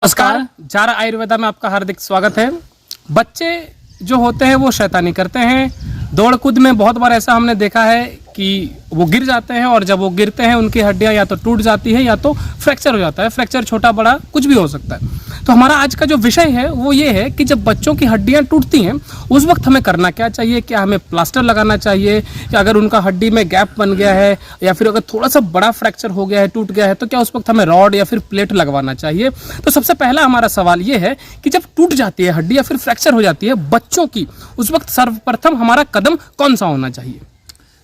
नमस्कार, जारा आयुर्वेदा में आपका हार्दिक स्वागत है। बच्चे जो होते हैं वो शैतानी करते हैं। दौड़ कूद में बहुत बार ऐसा हमने देखा है कि वो गिर जाते हैं और जब वो गिरते हैं उनकी हड्डियां या तो टूट जाती है या तो फ्रैक्चर हो जाता है। फ्रैक्चर छोटा बड़ा कुछ भी हो सकता है। तो हमारा आज का जो विषय है वो ये है कि जब बच्चों की हड्डियां टूटती हैं उस वक्त हमें करना क्या चाहिए। क्या हमें प्लास्टर लगाना चाहिए, या अगर उनका हड्डी में गैप बन गया है या फिर अगर थोड़ा सा बड़ा फ्रैक्चर हो गया है, टूट गया है, तो क्या उस वक्त हमें रॉड या फिर प्लेट लगवाना चाहिए। तो सबसे पहला हमारा सवाल ये है कि जब टूट जाती है हड्डी या फिर फ्रैक्चर हो जाती है बच्चों की, उस वक्त सर्वप्रथम हमारा कदम कौन सा होना चाहिए।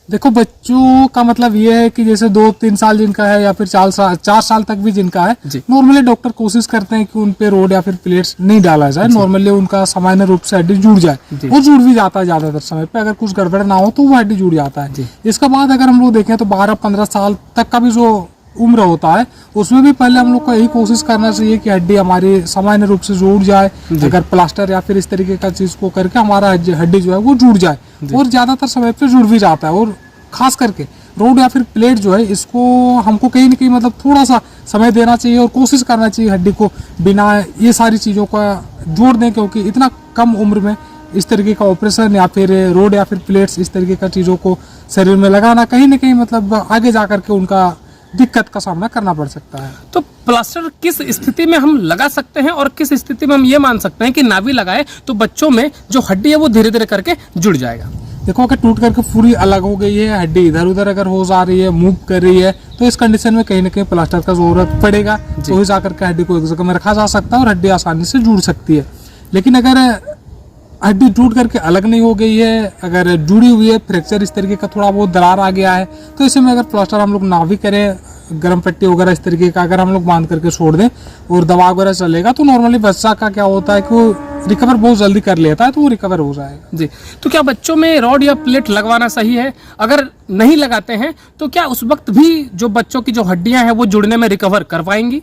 देखो, बच्चों का मतलब ये है कि जैसे 2-3 साल जिनका है या फिर 4 साल तक भी जिनका है, नॉर्मली डॉक्टर कोशिश करते हैं कि उन पे रोड या फिर प्लेट्स नहीं डाला जाए। नॉर्मली उनका सामान्य रूप से हड्डी जुड़ जाए, वो जुड़ भी जाता है ज्यादातर समय पे। अगर कुछ गड़बड़ ना हो तो वो हड्डी जुड़ जाता है। इसके बाद अगर हम लोग देखें तो 12-15 साल तक का भी जो उम्र होता है उसमें भी पहले हम लोग को यही कोशिश करना चाहिए कि हड्डी हमारी सामान्य रूप से जुड़ जाए। अगर प्लास्टर या फिर इस तरीके का चीज को करके हमारा हड्डी जो है वो जुड़ जाए, और ज्यादातर समय पे जुड़ भी जाता है। और खास करके रोड या फिर प्लेट जो है, इसको हमको कहीं ना कहीं मतलब थोड़ा सा समय देना चाहिए और कोशिश करना चाहिए हड्डी को बिना ये सारी चीजों का जोड़ दें, क्योंकि इतना कम उम्र में इस तरीके का ऑपरेशन या फिर रोड या फिर प्लेट्स इस तरीके का चीजों को शरीर में लगाना कहीं ना कहीं मतलब आगे जाकर के उनका दिक्कत का सामना करना पड़ सकता है। तो प्लास्टर किस स्थिति में हम लगा सकते हैं और किस स्थिति में हम ये मान सकते हैं कि ना भी लगाए तो बच्चों में जो हड्डी है वो धीरे धीरे करके जुड़ जाएगा। देखो, अगर टूट करके पूरी अलग हो गई है, हड्डी इधर उधर अगर हो जा रही है, मूव कर रही है, तो इस कंडीशन में कहीं ना कहीं प्लास्टर का जरूरत पड़ेगा। तो ही जाकर के हड्डी को एक जगह में रखा जा सकता है और हड्डी आसानी से जुड़ सकती है। लेकिन अगर हड्डी टूट करके अलग नहीं हो गई है, अगर जुड़ी हुई है, फ्रैक्चर इस तरीके का थोड़ा बहुत दरार आ गया है, तो ऐसे में अगर प्लास्टर हम लोग ना भी करें, गर्म पट्टी वगैरह इस तरीके का अगर हम लोग बांध करके छोड़ दें और दवा वगैरह चलेगा, तो नॉर्मली बच्चा का क्या होता है कि वो रिकवर बहुत जल्दी कर लेता है, तो वो रिकवर हो जाएगा। जी, तो क्या बच्चों में रॉड या प्लेट लगवाना सही है? अगर नहीं लगाते हैं तो क्या उस वक्त भी जो बच्चों की जो हड्डियां हैं वो जुड़ने में रिकवर कर पाएंगी?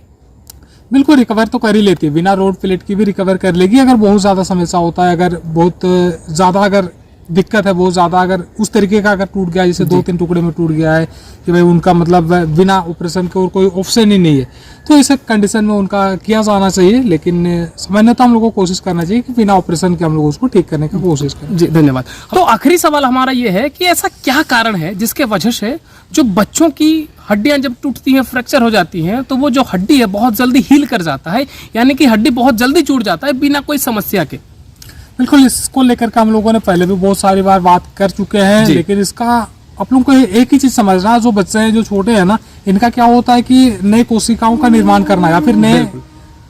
बिल्कुल रिकवर तो कर ही लेती है, बिना रोड प्लेट की भी रिकवर कर लेगी। अगर बहुत ज्यादा समस्या होता है, अगर बहुत ज्यादा अगर दिक्कत है, बहुत ज्यादा अगर उस तरीके का अगर टूट गया, जैसे 2-3 टुकड़े में टूट गया है कि भाई उनका मतलब बिना ऑपरेशन के और कोई ऑप्शन ही नहीं है, तो इस कंडीशन में उनका किया जाना चाहिए। लेकिन सामान्यतः हम लोग को कोशिश करना चाहिए कि बिना ऑपरेशन के हम लोग उसको ठीक करने की कोशिश करें। जी, धन्यवाद। तो आखिरी सवाल हमारा ये है कि ऐसा क्या कारण है जिसके वजह से जो बच्चों की हड्डियां जब टूटती हैं, फ्रैक्चर हो जाती हैं, तो वो जो हड्डी है बहुत जल्दी हील कर जाता है, यानी कि हड्डी बहुत जल्दी जुड़ जाता है बिना कोई समस्या के। बिल्कुल, इसको लेकर के हम लोगों ने पहले भी बहुत सारी बार बात कर चुके हैं, लेकिन इसका आप लोगों को एक ही चीज समझना, जो बच्चे हैं जो छोटे हैं ना, इनका क्या होता है कि नई कोशिकाओं का निर्माण करना या फिर नए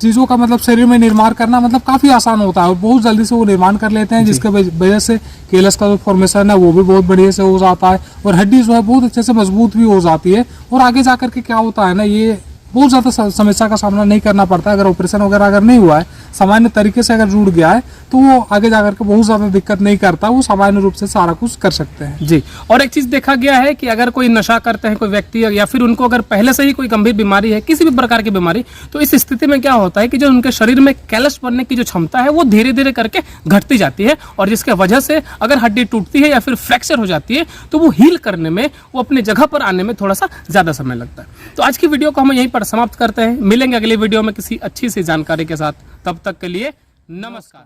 चीजों का मतलब शरीर में निर्माण करना मतलब काफी आसान होता है और बहुत जल्दी से वो निर्माण कर लेते हैं, जिसके वजह से केलस का जो फॉर्मेशन है वो भी बहुत बढ़िया से हो जाता है और हड्डी जो है बहुत अच्छे से मजबूत भी हो जाती है। और आगे जाकर के क्या होता है ना, ये बहुत ज्यादा समस्या का सामना नहीं करना पड़ता। अगर ऑपरेशन वगैरह अगर नहीं हुआ है, सामान्य तरीके से अगर जुड़ गया है, तो वो आगे जाकर के बहुत ज्यादा दिक्कत नहीं करता, वो सामान्य रूप से सारा कुछ कर सकते हैं। जी, और एक चीज देखा गया है कि अगर कोई नशा करते हैं कोई व्यक्ति, या फिर उनको अगर पहले से ही कोई गंभीर बीमारी है, किसी भी प्रकार की बीमारी, तो इस स्थिति में क्या होता है कि जो उनके शरीर में कैलस बनने की जो क्षमता है वो धीरे धीरे करके घटती जाती है, और जिसके वजह से अगर हड्डी टूटती है या फिर फ्रैक्चर हो जाती है तो वो हील करने में, वो अपने जगह पर आने में थोड़ा सा ज्यादा समय लगता है। तो आज की वीडियो को हम यहीं पर समाप्त करते हैं। मिलेंगे अगली वीडियो में किसी अच्छी सी जानकारी के साथ। तब तक के लिए नमस्कार।